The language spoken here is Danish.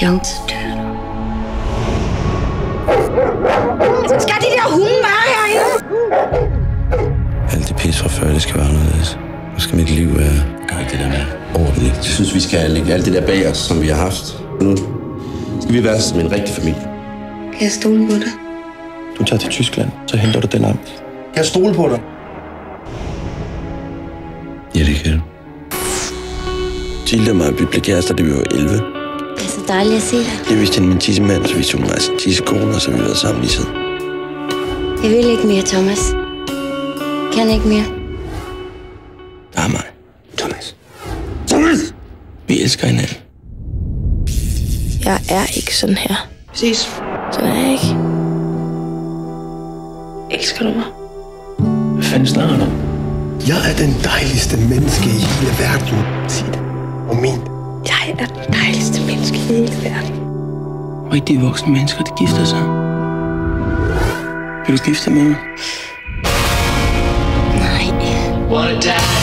chance dør du. Skal de der hunde være herinde? Alt det pis fra før, det skal være anderledes. Nu skal mit liv være... Gør ikke det der med ordentligt. Jeg synes, vi skal lægge alt det der bag os, som vi har haft. Nu skal vi være som en rigtig familie. Kan jeg stole på dig? Du tager til Tyskland, så henter du den amt. Kan jeg stole på dig? Ja, det kan du. Tilde og mig, vi blev kærester, da vi var 11. Det er så dejligt at se dig. Det vidste han min tissemand, så vi tog en rejse til tissekone, og så har vi været sammen lige siden. Jeg vil ikke mere, Thomas. Kan ikke mere. Bare mig. Thomas. Thomas! Vi elsker hinanden. Jeg er ikke sådan her. Præcis. Sådan er jeg ikke. Elsker du mig? Hvad fanden snakker du? Jeg er den dejligste menneske i hele verden. Sig det. Og min. Jeg er den dejligste menneske i hele verden. Rigtige voksne mennesker, der gifter sig. Vil du gifte dig med mig? Nej. What a dad.